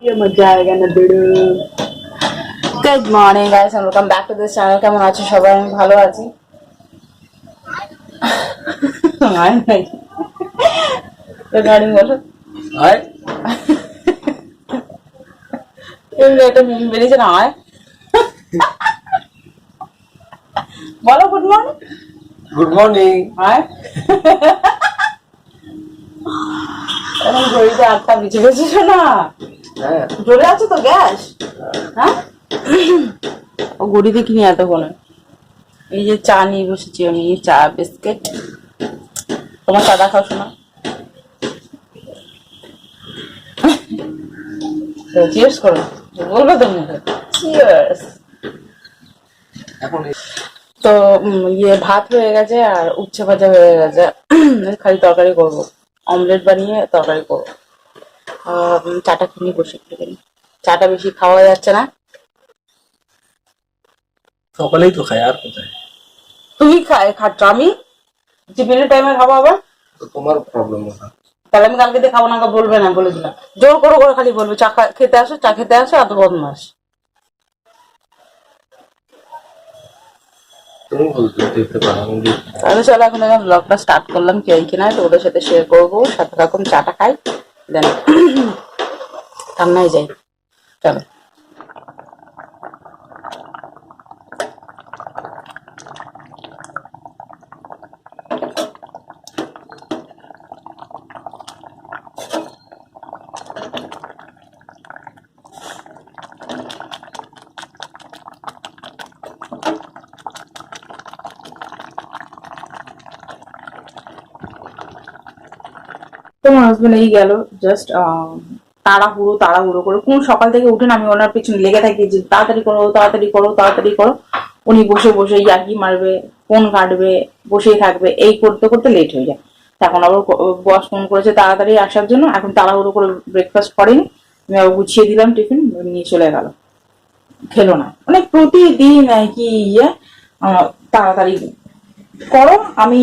ये मजा आएगा ना बेड़ो। Good morning guys, welcome back to this channel. কেমন আছো সবাই? আমি ভালো আছি। আয় নাই গুড মর্নিং বলো। আয় এমনি একটা মিম বেরিয়েছে না, আয় বলো গুড মর্নিং। Good morning. আয় এখন ঘড়িতে 8টা বেজে গেছে না? হ্যাঁ জ্বলে আছে তো গ্যাস। হ্যাঁ ও ঘড়িতে কিনে এতক্ষণে। এই যে চা নিয়ে বসেছি আমি, চা বিস্কিট। তোমার চাটা খাও শোনা। তো চিয়ার্স করো, বলবে তো মুখে চিয়ার্স। এখন তো ইয়ে ভাত হয়ে গেছে আর উচ্ছে ভাজা হয়ে গেছে। খালি তরকারি করবো, অমলেট বানিয়ে তরকারি করবো। চাটা কিনে বসে একটুখানি। চাটা বেশি খাওয়া যাচ্ছে না। সকালেই তো খাই, আর কোথায়? তুমি খাচ্ছ, আমি টিফিনের টাইমে খাবো আবার। তোমার প্রবলেম না, তাহলে আমি কালকে দিয়ে খাবো না, বলবে না, বলে দিলাম। জোর করে করে খালি বলবে চা খেতে আসো, চা খেতে আসো, এত বদমাস। তাহলে চলো এখন আমি ব্লগটা স্টার্ট করলাম, কি হয় কিনা তোমাদের সাথে শেয়ার করবো। সাথে রকম চাটা খাই, দেন রান্নায় যাই। চলো। তোমার হাজবেন্ড এই গেল জাস্ট তাড়াহুড়ো তাড়াহুড়ো করে। কোন সকাল থেকে উঠেন আমি ওনার পিছনে লেগে থাকি যে তাড়াতাড়ি করো তাড়াতাড়ি করো তাড়াতাড়ি করো। উনি বসে বসে ইয়ার্কি মারবে, ফোন কাটবে, বসেই থাকবে, এই করতে করতে লেট হয়ে যায়। এখন আবার বস ফোন করেছে তাড়াতাড়ি আসার জন্য, এখন তাড়াহুড়ো করে ব্রেকফাস্ট করেনি। আমি আবার গুছিয়ে দিলাম টিফিন, নিয়ে চলে গেল, খেলো না। মানে প্রতিদিন কি ইয়ে তাড়াতাড়ি করো, আমি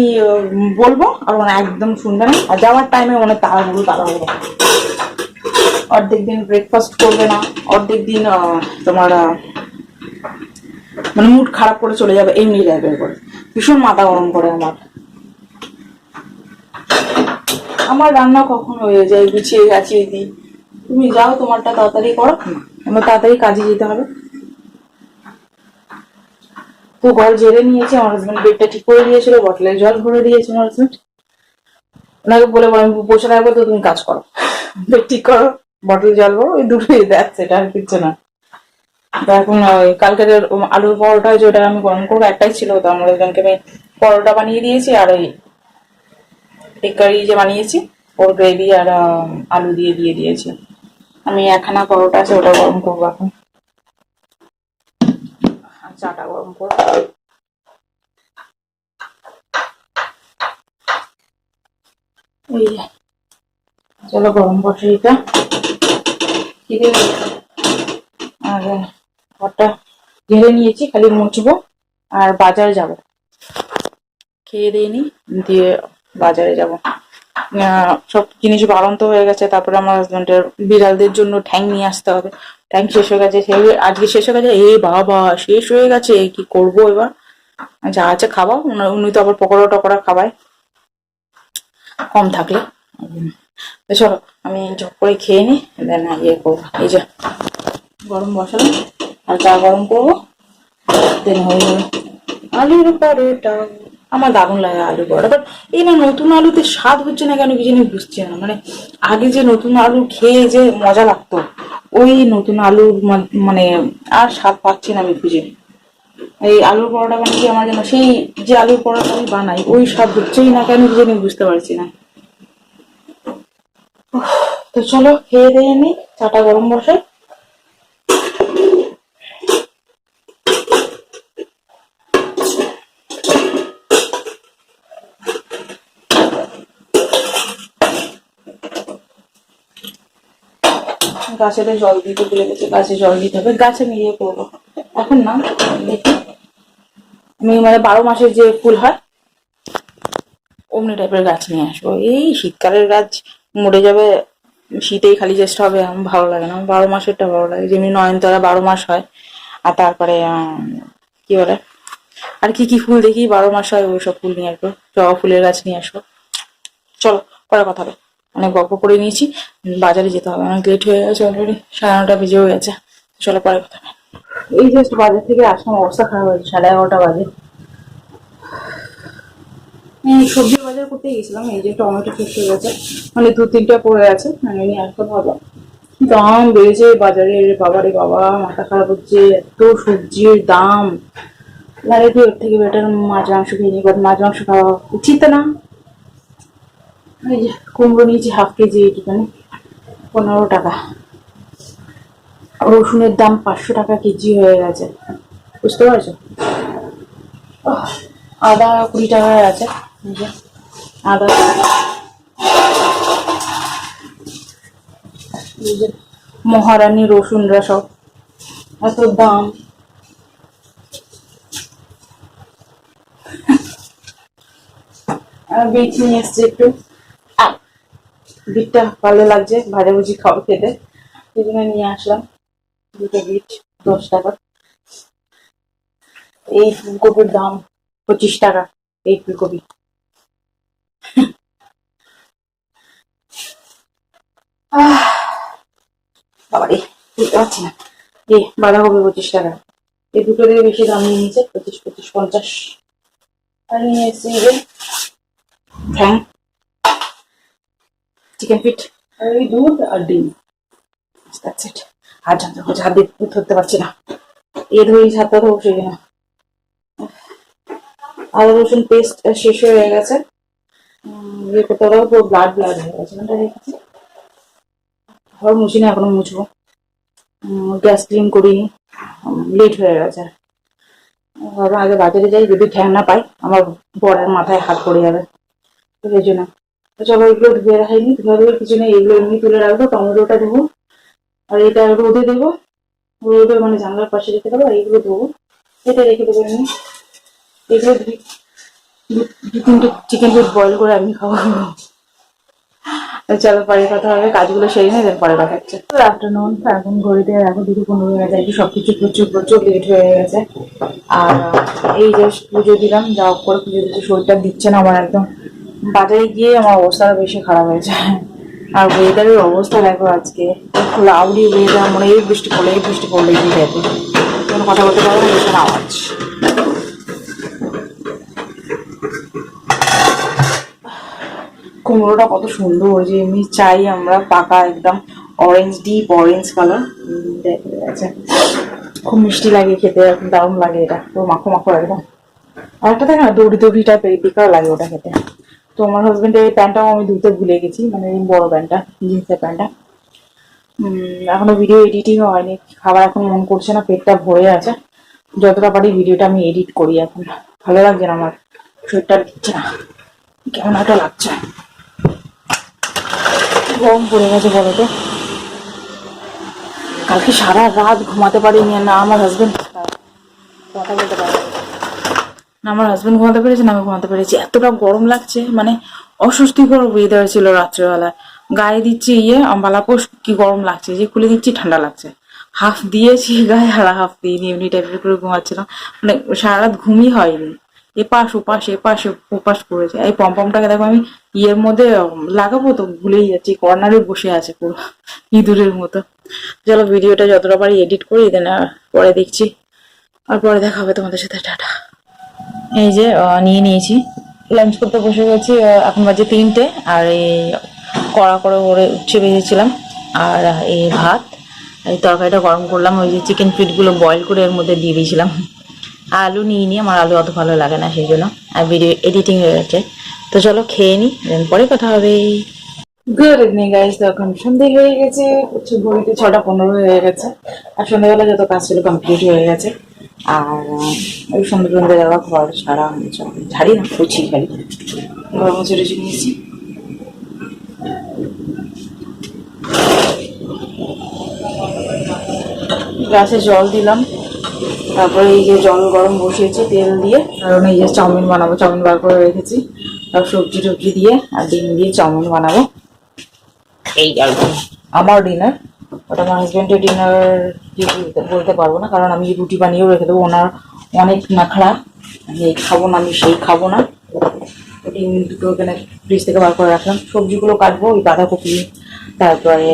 বলবো আর ওনা একদম শুনবে না। আর যাওয়ার টাইমে অনেক তাড়াহুড়ো তাড়াহুড়ো। অর্ধেক দিন ব্রেকফাস্ট করবে না, অর্ধেক দিন তোমার মানে মুড খারাপ করে চলে যাবে, এমনি টাইপের করে। ভীষণ মাথা গরম করে আমার। আমার রান্না কখন হয়ে যায়, গুছিয়ে গাছিয়ে দিই। তুমি যাও, তোমারটা তাড়াতাড়ি করো, আমার তাড়াতাড়ি কাজে যেতে হবে। তো ঘর ঝেড়ে নিয়েছে আমার হাজবেন্ড, বেডটা ঠিক করে দিয়েছিল, বটলে জল ভরে দিয়েছে আমার হাজবেন্ড। ওনাকে বলে আমি বসে থাকবো, তো তুমি কাজ করো, বেড ঠিক করো, বটল জল ভরো, ওই দুটোই দেখছে, এটা আর কিচ্ছু না। তো এখন ওই কালকের আলুর পরোটা হয়েছে, ওটা আমি গরম করবো, একটাই ছিল তো। আমার হাজবেন্ডকে আমি পরোটা বানিয়ে দিয়েছি, আর ওই টিক্কারি যে বানিয়েছি ওর গ্রেভি আর আলু দিয়ে দিয়ে দিয়েছি। আমি একখানা পরোটা আছে, ওটা গরম করবো এখন, আর চাটা গরম করবো। এই চলো গরম বসাইটা আর ঘরটা ঘেরে নিয়েছি, খালি মুছবো আর বাজার যাব। খেয়ে দিয়ে নি, দিয়ে বাজারে যাব। সব জিনিস বাড়ন্ত হয়ে গেছে। তারপরে আমার হাজবেন্ডের বিড়ালদের জন্য ঠ্যাং নিয়ে আসতে হবে। ঠ্যাং শেষ হয়ে গেছে, আজকে শেষ হয়ে গেছে। এ বাবা, শেষ হয়ে গেছে, কি করবো এবার? যা আছে খাওয়া, উনি তো আবার পকোড়া টকোড়া খাওয়ায় কম থাকলে। চলো আমি ঝপ করে খেয়ে নি, দেন ইয়ে করবো। এই যে গরম বসালাম আর চা গরম করবো, দেন হয়ে যাবে আলুর পরোটা। আমার দারুণ লাগে আলু পরোটা, বাট এই না নতুন আলুতে স্বাদ হচ্ছে না কেন কি জানি বুঝছি না। মানে আগে যে নতুন আলু খেয়ে যে মজা লাগতো, ওই নতুন আলুর মানে আর স্বাদ পাচ্ছি না আমি খুঁজে। এই আলুর পরোটা বানিয়ে আমার যেন সেই যে আলুর পরোটা আমি বানাই ওই স্বাদ হচ্ছেই না কেন কি জানি বুঝতে পারছি না। তো চলো খেয়ে দিয়ে নি, চাটা গরম বসাই। গাছে জল দিতে ভুলে গেছে, গাছে জল দিতে হবে। গাছে আমি ইয়ে করবো এখন না, দেখি আমি মানে 12 মাসের যে ফুল হয় অমনি টাইপের গাছ নিয়ে আসবো। এই শীতকালের গাছ মরে যাবে, শীতেই খালি চেষ্টা হবে, আমার ভালো লাগে না। আমার 12 মাসেরটা ভালো লাগে, যেমনি নয়নতারা 12 মাস হয়। আর তারপরে কি বলে আর কি কি ফুল দেখি 12 মাস হয়, ওই সব ফুল নিয়ে আসবো, জবা ফুলের গাছ নিয়ে আসবো। চলো পরে কথা হবে, অনেক গল্প করে নিয়েছি, বাজারে যেতে হবে, অনেক লেট হয়ে গেছে অলরেডি, 9:30 বেজেও গেছে। চলো পরে কথা হবে। এই জাস্ট বাজার থেকে আসলাম, অবস্থা খারাপ হয়েছে, 11:30 বাজে। সবজি বাজার করতে গেছিলাম, এই যে টমেটো শেষ হয়ে গেছে, মানে 2-3টা পড়ে আছে, মানে নিয়ে আসতে ভালো। দাম বেড়েছে বাজারে, বাবারে বাবা, মাথা খারাপ হচ্ছে, এত সবজির দাম। লাগে কি ওর থেকে বেটার মাছ মাংস খেয়ে নি, বাট মাছ মাংস খাওয়া উচিত না। এই যে কুমড়ো নিয়েছি হাফ কেজি, এইটুখানি 15 টাকা। রসুনের দাম 500 টাকা কেজি হয়ে গেছে, বুঝতে পারছো? আদা 20 টাকায় আছে, এই যে আদা, এই যে মহারানী রসুনরা সব এত দাম। বিট নিয়ে এসছে একটু, বিটটা ভালো লাগছে ভাজাভুজি খাওয়া খেতে, সেই জন্য নিয়ে আসলাম 2টা বিট, 10 টাকা। এই ফুলকপির দাম 25 টাকা, এই ফুলকপি। বাবারে বুঝতে পারছি না। এই বাঁধাকপি 25 টাকা, এই দুটো থেকে বেশি দাম নিয়ে নিয়েছে, 25, 50। আর নিয়ে এসছি এই যে ঠ্যাং, চিকেন ফিট, আর এই দুধ আর ডিম, দ্যাটস ইট। আর জানতে হচ্ছে, হাত দিয়ে ধরতে পারছি না, এ ধরেই হাতটা ধরবো, সেই জন্য। আদা রসুন পেস্ট শেষ হয়ে গেছে, ইয়ে করতে হবে, পুরো ব্লাড ব্লাড হয়ে গেছে, ওটা রেখেছি, ঘর মুছি না, এখনো মুছবো। গ্যাস ক্লিন করিনি, লেট হয়ে গেছে। ভাবলাম আগে বাজারে যাই, যদি ঠ্যাং না পাই আমার বরের মাথায় হাত পড়ে যাবে, তো সেই জন্য। চলো এগুলো ধুয়ে রাখাইনি, ধুয়ে কিছু নেই, এগুলো এমনি তুলে রাখবো। টমেটোটা দেবো, আর এটা রোদে দেবো, রোদে মানে জানলার পাশে রেখে দেবো, আর এইগুলো দেবো, এটা রেখে দেবো এমনি। এগুলো 2-3টে চিকেন ফিট বয়েল করে আমি খাবো। চলো পরে কথা হবে, কাজগুলো সেরে নেই, দেন পরে কথা হচ্ছে। গুড আফটারনুন, এখন ঘড়িতে এখন 2:15 হয়ে গেছে, সবকিছু প্রচুর প্রচুর লেট হয়ে গেছে। আর এই যে পুজো দিলাম, যা করে পুজো দিচ্ছে, শরীরটা দিচ্ছে না আমার একদম। বাজারে গিয়ে আমার অবস্থাটা বেশি খারাপ হয়েছে। আর ওয়েদারের অবস্থা দেখো আজকে, ক্লাউডি ওয়েদার, মানে এই বৃষ্টি পড়লে এই বৃষ্টি পড়লে এই যেতে কোনো কথা বলতে পারবো না, ভীষণ আওয়াজ। কুমড়োটা কত সুন্দর, যে এমনি চাই আমরা পাকা, একদম অরেঞ্জ, ডিপ অরেঞ্জ কালার, দেখা যাচ্ছে, খুব মিষ্টি লাগে খেতে, দারুণ লাগে, এটা পুরো মাখো মাখো একদম। আর একটা থাকে না দড়ি দড়ি টাইপের, বেকার লাগে ওটা খেতে। তো আমার হাজবেন্ডের এই প্যান্টটাও আমি ধুতে ভুলে গেছি, মানে এই বড় প্যান্টটা, জিন্সের প্যান্টটা। এখনো ভিডিও এডিটিং হয়নি, খাবার এখন মন করছে না, পেটটা ভরে আছে। যতটা পারি ভিডিওটা আমি এডিট করি এখন, ভালো লাগছে না আমার, শরীরটা দিচ্ছে না, কেমন একটা লাগছে, গরম পড়ে গেছে বলো তো। কালকে সারা রাত ঘুমাতে পারিনি, না আমার হাজবেন্ড কথা বলতে পারে না, আমার হাজবেন্ড ঘুমাতে পেরেছে না আমি ঘুমাতে পেরেছি, এতটা গরম লাগছে, মানে অস্বস্তিকর ওয়েদার ছিল রাত্রেবেলা। গায়ে দিচ্ছি বালাপোষ, কি গরম লাগছে, যে খুলে দিচ্ছি ঠান্ডা লাগছে, হাফ দিয়েছি গায়ে আর হাফ দিইনি, এমনি টাইপের করে ঘুমাচ্ছিলাম, মানে সারা রাত ঘুমই হয়নি, এপাশ ওপাশ এপাশ ওপাশ করেছে। এই পমপমটাকে দেখো আমি মধ্যে লাগাবো তো ভুলেই যাচ্ছি, কর্নারে বসে আছে পুরো ইঁদুরের মতো। চলো ভিডিওটা যতটা পারি এডিট করি, দেন পরে দেখছি, আর পরে দেখা হবে তোমাদের সাথে, টাটা। এই যে নিয়ে নিয়েছি, লাঞ্চ করতে বসে গেছি, এখন বাজে 3টে, আর এই কড়া করে ওরে উচ্ছে ভেজেছিলাম, আর এই ভাত, এই তরকারিটা গরম করলাম, ওই যে চিকেন ফিটগুলো বয়েল করে এর মধ্যে দিয়ে দিয়েছিলাম। আলু নিয়ে নিই, আমার আলু অত ভালো লাগে না, সেই জন্য, আর ভিডিও এডিটিং হয়ে গেছে। তো চলো খেয়ে নিই, দেন পরে কথা হবে। গুড ইভিনিং গাইস, তো এখন সন্ধ্যে হয়ে গেছে, ঘড়িতে 6:15 হয়ে গেছে, আর সন্ধ্যাবেলা যত কাজ ছিল কমপ্লিট হয়ে গেছে। আর ওই সন্ধ্যে সন্ধ্যে যাওয়া, ঘর ছাড়া ঝাড়ি না, পুছি খালি, ঘর মুছে টুছে নিয়েছি। গ্লাসে জল দিলাম, তারপরে এই যে জল গরম বসিয়েছি তেল দিয়ে, কারণ এই যে চাউমিন বানাবো, চাউমিন বার করে রেখেছি, আর সবজি টবজি দিয়ে আর ডিম দিয়ে চাউমিন বানাবো। এই আর কি আমার ডিনার। ওটা আমার হাজব্যান্ডের ডিনার কি বলতে পারবো না, কারণ আমি রুটি বানিয়েও রেখে দেবো। ওনার অনেক নাখড়া, আমি এই খাবো না, আমি সেই খাবো না। ডিম দুটো এখানে ফ্রিজ থেকে বার করে রাখলাম। সবজিগুলো কাটবো, ওই বাঁধাকপি, তারপরে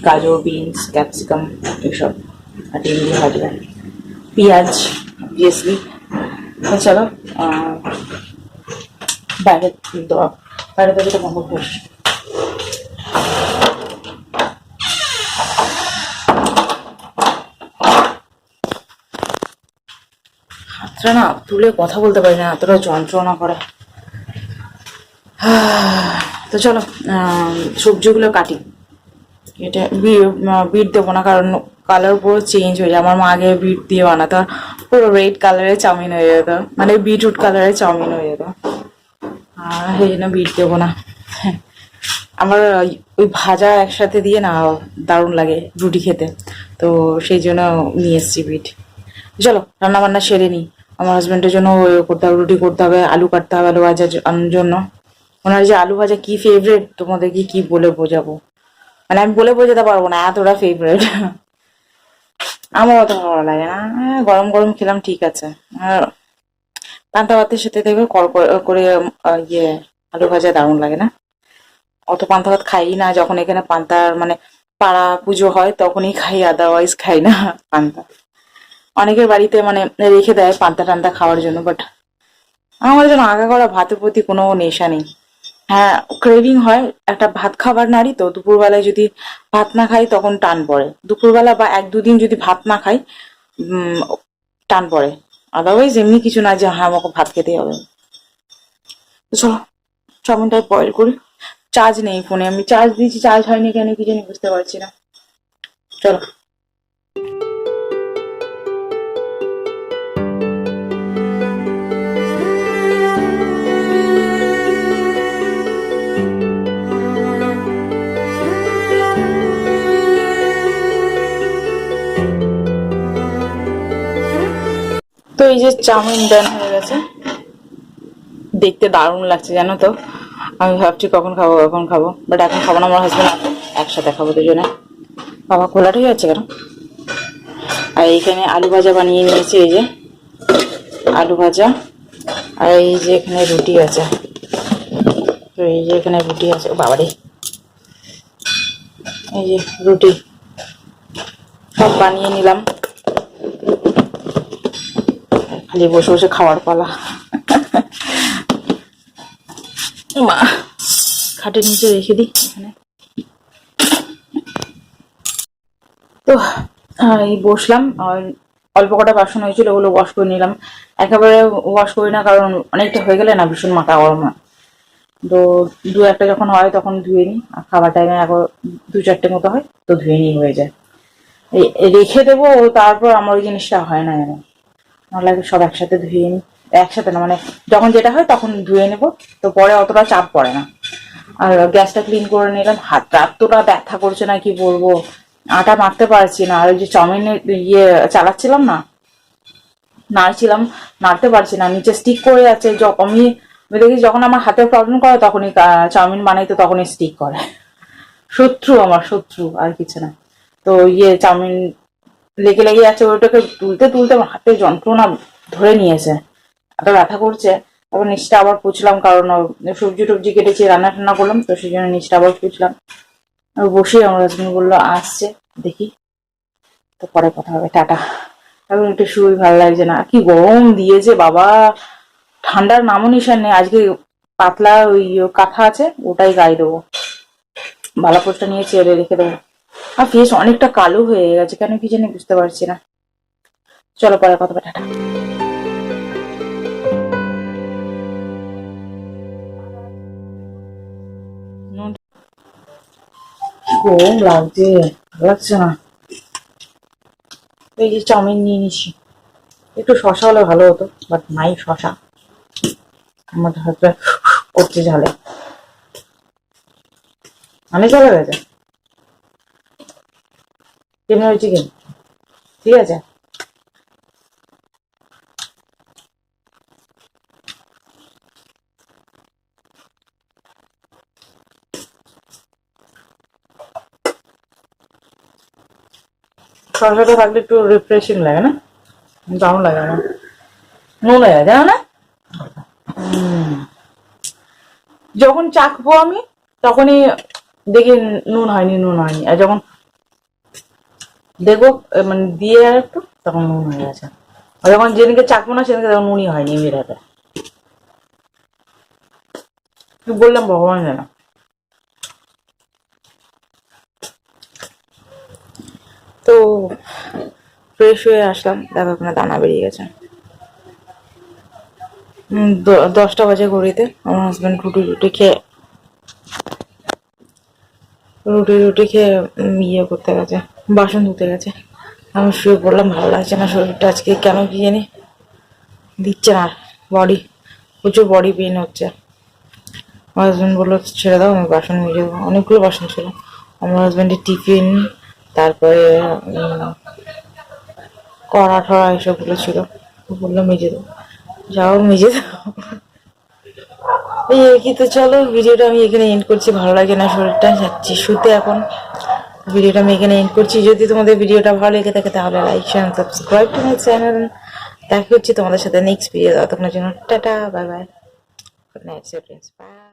গাজর, বিনস, ক্যাপসিকাম এসব, আর ডিম দিয়ে ভাজবো, পেঁয়াজ অবভিয়াসলি। চলো বাইরে বাইরে থেকে তো বন্ধ করে হাতটা না তুলে কথা বলতে পারি না, এতটা যন্ত্রণা করে। তো চলো সবজিগুলো কাটি। এটা বিট দেবো না, কারণ কালার পুরো চেঞ্জ হয়ে যায়। আমার মা আগে বিট দিয়ে বানাতো, পুরো রেড কালারের চাউমিন হয়ে যেত, মানে বিটরুট কালারের চাউমিন হয়ে যেত। আর সেই জন্য বিট দেবো না। আমার ওই ভাজা একসাথে দিয়ে না দারুণ লাগে রুটি খেতে, তো সেই জন্য নিয়ে এসছি বিট। চলো রান্না বান্না সেরে নিই। আমার হাজব্যান্ডের জন্য করতে হবে, রুটি করতে হবে, আলু কাটতে হবে আলু ভাজার জন্য। ওনার যে আলু ভাজা কি ফেভারিট তোমাদেরকে কি বলে বোঝাবো, মানে আমি বলে বোঝাতে পারবো না, এতটা ফেভারিট। আমার অত ভালো লাগে না, গরম গরম খেলাম ঠিক আছে। আর পান্তা ভাতের সাথে দেখবে কর করে ইয়ে আলু ভাজা দারুণ লাগে না। অত পান্তা ভাত খাই না, যখন এখানে পান্তার মানে পাড়া পুজো হয় তখনই খাই, আদারওয়াইজ খাই না পান্তা। অনেকের বাড়িতে মানে রেখে দেয় পান্তা টান্তা খাওয়ার জন্য, বাট আমার যেন আগা করা ভাতের প্রতি কোনো নেশা নেই। হ্যাঁ, ক্রেভিং হয়, একটা ভাত খাবার নারী তো, দুপুরবেলায় যদি ভাত না খাই তখন টান পড়ে। দুপুরবেলা বা এক দুদিন যদি ভাত না খাই টান পড়ে। আদারওয়াইজ এমনি কিছু না যে হ্যাঁ আমাকে ভাত খেতে হবে। তো চলো চাউমিনটা বয়েল করি। চার্জ নেই ফোনে, আমি চার্জ দিয়েছি, চার্জ হয়নি কেন কি জানি বুঝতে পারছি না। চলো। তো এই যে চাউমিন ডান হয়ে গেছে, দেখতে দারুণ লাগছে জানো তো। আমি ভাবছি কখন খাবো কখন খাবো, বাট এখন খাবো না, আমার হাজবেন্ড আছে একসাথে খাবো দুজনে। বাবা খোলাটাই যাচ্ছে কেন। আর এইখানে আলু ভাজা বানিয়ে নিয়েছি, এই যে আলু ভাজা, আর এই যে এখানে রুটি আছে। তো এই যে এখানে রুটি আছে, বাবারে এই যে রুটি সব বানিয়ে নিলাম, খালি বসে বসে খাওয়ার পালা। মা খাটের নিচে রেখে দিই এখানে। তো এই বসলাম, আর অল্প কটা বাসন হয়েছিল ওগুলো ওয়াশ করে নিলাম। একেবারে ওয়াশ করি না, কারণ অনেকটা হয়ে গেলে না ভীষণ মাথা গরম হয়। তো দু একটা যখন হয় তখন ধুয়ে নিই, আর খাবার টাইমে এখন দু চারটে মতো হয় তো ধুয়ে নিই, হয়ে যায়। রেখে দেবো, তারপর আমার ওই জিনিসটা হয় না যেন, আমার লাগে সব একসাথে ধুয়ে নিই। একসাথে না, মানে যখন যেটা হয় তখন ধুয়ে নেবো, তো পরে অতটা চাপ পড়ে না। আর গ্যাসটা ক্লিন করে নিলাম। হাতটা এতটা ব্যথা করছে না কি বলবো, আটা মাখতে পারছি না। আর ওই যে চাউমিনের ইয়ে চালাচ্ছিলাম না, নাড়ছিলাম, নাড়তে পারছি না, নিচে স্টিক করে যাচ্ছে। আমি দেখি যখন আমার হাতে প্রবলেম করে তখনই চাউমিন বানাই, তো তখনই স্টিক করে। শত্রু আমার, শত্রু আর কিছু না। তো ইয়ে চাউমিন লেগে লেগে যাচ্ছে, ওটাকে তুলতে তুলতে আমার হাতে যন্ত্রণা ধরে নিয়েছে, এত ব্যথা করছে। তারপর নিচটা আবার পুছলাম, কারণ সবজি টবজি কেটেছি, রান্না টান্না করলাম, তো সেই জন্য নিচটা আবার পুছলাম। আর বসে আমার হাজবেন্ড বললো আসছে, দেখি, তো পরে কথা হবে, টাটা। এখন একটু শুই, ভালো লাগছে না, কি গরম দিয়েছে বাবা, ঠান্ডার নামও নিশান নেই। আজকে পাতলা ওই কাঁথা আছে, ওটাই গায়ে দেবো, বালাপোষটা নিয়ে চেয়ারে রেখে দেবো। আর ফেস অনেকটা কালো হয়ে গেছে, কেন কি জানি বুঝতে পারছি না। চলো পরে কথা হবে, টাটা। গরম লাগছে, ভালো লাগছে না। এই যে চাউমিন নিয়ে নিচ্ছি, একটু শশা হলে ভালো হতো, বাট নাই শশা। আমার হাজব্যান্ড করছে ঝালে, অনেক চলে গেছে। কেমন হয়েছে কি, ঠিক আছে। শসাটা থাকলে একটু রিফ্রেশিং লাগে না? দারুণ লাগে আমার। নুন হয়ে যায়, জানো না? যখন চাখবো আমি তখনই দেখি নুন হয়নি, আর যখন দেখবো মানে দিয়ে আর একটু তখন নুন হয়ে গেছে। আর যখন যেদিনকে চাখবো না সেদিনকে তখন নুনই হয়নি মেয়েটাতে। কি বললাম ভগবান জানা। তো ফ্রেশ হয়ে আসলাম, দেখো ওখানে দানা বেরিয়ে গেছে। 10টা বাজে ঘড়িতে। আমার হাজব্যান্ড রুটি খেয়ে ইয়ে করতে গেছে, বাসন ধুতে গেছে। আমি শুয়ে পড়লাম, ভালো লাগছে না শরীরটা আজকে, কেন কি জানি দিচ্ছে না। প্রচুর বডি পেন হচ্ছে। আমার হাজব্যান্ড বললো ছেড়ে দাও, আমি বাসন মেজে দেবো। অনেকগুলো বাসন ছিল, আমার হাজব্যান্ডের টিফিন, তারপরে কড়া ঠড়া এসবগুলো ছিল। বললো মেজে দেবো, যাও মেজে দাও। এই আর কি। তো চলো, ভিডিওটা আমি এখানে এন্ড করছি। ভালো লাগে না শরীরটা, যাচ্ছি শুতে এখন। ভিডিওটা আমি এখানে এন্ড করছি। যদি তোমাদের ভিডিওটা ভালো লেগে থাকে তাহলে like share subscribe to my channel. দেখা হচ্ছে তোমাদের সাথে নেক্সট ভিডিও। ততক্ষণের জন্য tata, bye bye, good night, by.